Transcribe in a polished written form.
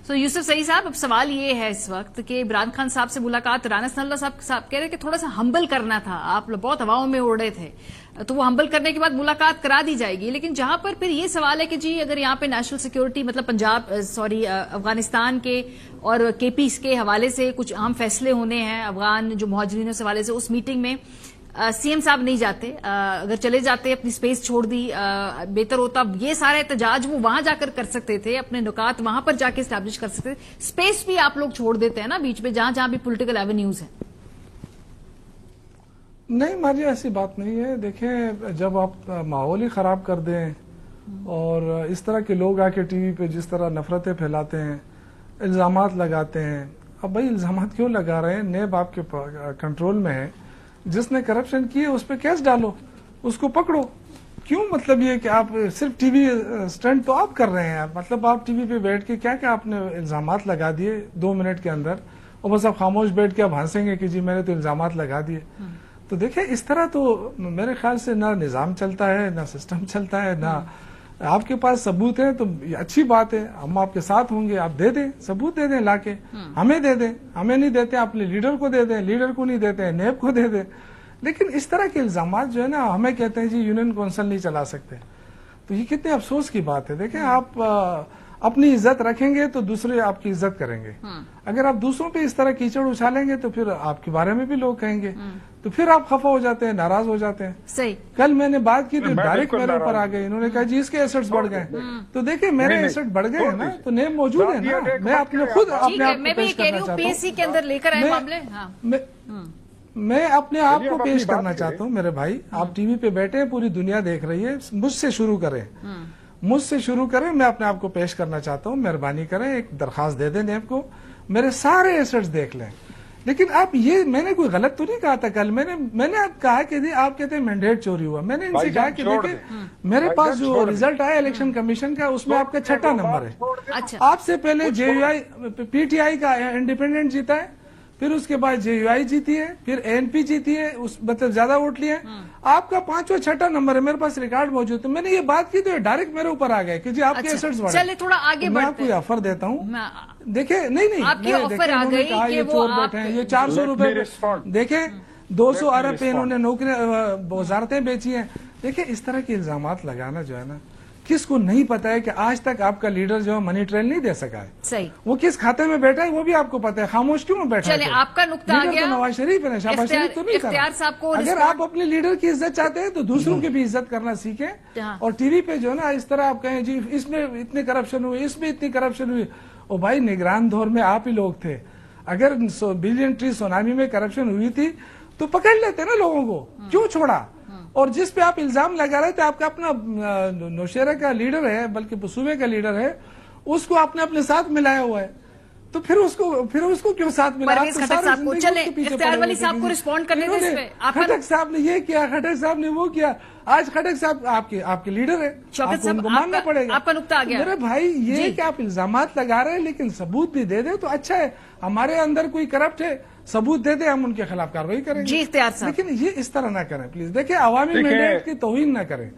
سو یوسف سعید صاحب، اب سوال یہ ہے اس وقت کہ عمران خان صاحب سے ملاقات رانا ثناء اللہ صاحب کہہ رہے کہ تھوڑا سا ہمبل کرنا تھا، آپ بہت ہواؤں میں اڑ رہے تھے، تو وہ ہمبل کرنے کے بعد ملاقات کرا دی جائے گی. لیکن جہاں پر پھر یہ سوال ہے کہ جی اگر یہاں پہ نیشنل سیکیورٹی مطلب افغانستان کے اور کے پی کے حوالے سے کچھ اہم فیصلے ہونے ہیں افغان جو مہاجرین کے حوالے سے، اس میٹنگ میں سی ایم صاحب نہیں جاتے، اگر چلے جاتے اپنی سپیس چھوڑ دی بہتر ہوتا. یہ سارا احتجاج وہ وہاں جا کر سکتے تھے، اپنے نکات وہاں پر جا کے اسٹیبلش کر سکتے تھے. سپیس بھی آپ لوگ چھوڑ دیتے ہیں نا بیچ میں جہاں بھی پولیٹیکل ایونیوز ہیں. نہیں ماجی، ایسی بات نہیں ہے. دیکھیں، جب آپ ماحول ہی خراب کر دیں اور اس طرح کے لوگ آ کے ٹی وی پہ جس طرح نفرتیں پھیلاتے ہیں، الزامات لگاتے ہیں. اب بھائی الزامات کیوں لگا رہے ہیں؟ نیب آپ کے کنٹرول میں ہے، جس نے کرپشن کی ہے اس پہ کیس ڈالو، اس کو پکڑو. کیوں مطلب یہ کہ آپ صرف ٹی وی اسٹنٹ تو آپ کر رہے ہیں، مطلب آپ ٹی وی پہ بیٹھ کے کیا آپ نے الزامات لگا دیے 2 منٹ کے اندر، اور بس آپ خاموش بیٹھ کے آپ ہنسیں گے کہ جی میں نے تو الزامات لگا دیے. تو دیکھیں اس طرح تو میرے خیال سے نہ نظام چلتا ہے، نہ سسٹم چلتا ہے، نہ آپ کے پاس ثبوت ہے تو اچھی بات ہے، ہم آپ کے ساتھ ہوں گے. آپ دے دیں، ثبوت دے دیں لا کے، ہمیں دے دیں. ہمیں نہیں دیتے اپنے لیڈر کو دے دیں، لیڈر کو نہیں دیتے نیب کو دے دیں. لیکن اس طرح کے الزامات جو ہے نا، ہمیں کہتے ہیں جی یونین کونسل نہیں چلا سکتے، تو یہ کتنے افسوس کی بات ہے. دیکھیں آپ اپنی عزت رکھیں گے تو دوسرے آپ کی عزت کریں گے. اگر آپ دوسروں پہ اس طرح کیچڑ اچھالیں گے تو پھر آپ کے بارے میں بھی لوگ کہیں گے، تو پھر آپ خفا ہو جاتے ہیں، ناراض ہو جاتے ہیں. صحیح. کل میں نے بات کی تو ڈائریکٹ میرے اوپر آ گئے، انہوں نے کہا جی اس کے ایسٹس بڑھ گئے. تو دیکھیں میرے ایسٹ بڑھ گئے ہیں نا، تو نیب موجود ہے نا. میں اپنے خود اپنے آپ کو پیش کرنا چاہتا ہوں، میں اپنے آپ کو پیش کرنا چاہتا ہوں. میرے بھائی، آپ ٹی وی پہ بیٹھے ہیں، پوری دنیا دیکھ رہی ہے، مجھ سے شروع کریں. میں اپنے آپ کو پیش کرنا چاہتا ہوں. مہربانی کریں، ایک درخواست دے دیں نیب کو، میرے سارے ایسٹس دیکھ لیں. لیکن آپ یہ، میں نے کوئی غلط تو نہیں کہا تھا کل. میں نے آپ کہا کہ آپ کہتے ہیں مینڈیٹ چوری ہوا. میں نے ان سے کہا کہ دیکھیں میرے پاس جو ریزلٹ آیا الیکشن کمیشن کا، اس میں آپ کا 6واں نمبر ہے. آپ سے پہلے جے you I P T I کا انڈیپینڈنٹ جیتا ہے، پھر اس کے بعد جے یو آئی جیتی ہے، پھر اے این پی جیتی ہے، مطلب زیادہ ووٹ لیے. آپ کا 5واں 6واں نمبر ہے، میرے پاس ریکارڈ موجود ہے. میں نے یہ بات کی تو ڈائریکٹ میرے اوپر آ گئے کہ جی آپ کے ایسٹس بڑھے. چلے تھوڑا آگے میں آپ کو یہ آفر دیتا ہوں. دیکھیں نہیں آپ کی آفر آ گئی کہ یہ چور بیٹھے ہیں، یہ 400 روپے دیکھیں 200 ارب پہ انہوں نے نوکریاں وزارتیں بیچی ہیں. دیکھیں اس طرح کے الزامات لگانا جو ہے نا، کس کو نہیں پتا ہے کہ آج تک آپ کا لیڈر جو ہے منی ٹرین نہیں دے سکا ہے. صحیح. وہ کس کھاتے میں بیٹھا ہے وہ بھی آپ کو پتا ہے. خاموش کیوں بیٹھا ہے؟ چلیں آپ کا نقطہ آ گیا. نواز شریف ہے، شہباز شریف تو نہیں کرا. اگر آپ اپنے لیڈر کی عزت چاہتے ہیں تو دوسروں کی بھی عزت کرنا سیکھیں. اور ٹی وی پہ جو ہے نا اس طرح آپ کہیں جی اس میں اتنے کرپشن ہوئی، اس میں اتنی کرپشن ہوئی. او بھائی، نگران دور میں آپ ہی لوگ تھے. اگر بلین ٹری سونامی میں کرپشن ہوئی تھی تو پکڑ لیتے نا لوگوں کو، کیوں چھوڑا؟ اور جس پہ آپ الزام لگا رہے تھے، آپ کا اپنا نوشیرہ کا لیڈر ہے، بلکہ صوبے کا لیڈر ہے، اس کو آپ نے اپنے ساتھ ملایا ہوا ہے، تو پھر اس کو کیوں ساتھ ملایا؟ خٹک صاحب نے یہ کیا، خٹک صاحب نے وہ کیا. آج خٹک صاحب آپ کے لیڈر ہیں، آپ کو ماننا پڑے گا. آپ کا نقطہ آ گیا میرے بھائی، یہ کہ آپ الزامات لگا رہے ہیں لیکن ثبوت بھی دے دیں تو اچھا ہے. ہمارے اندر کوئی کرپٹ ہے، ثبوت دے دیں، ہم ان کے خلاف کارروائی کریں گے. جی اختیار صاحب، لیکن یہ اس طرح نہ کریں پلیز. دیکھیں عوامی مینڈیٹ کی توہین نہ کریں.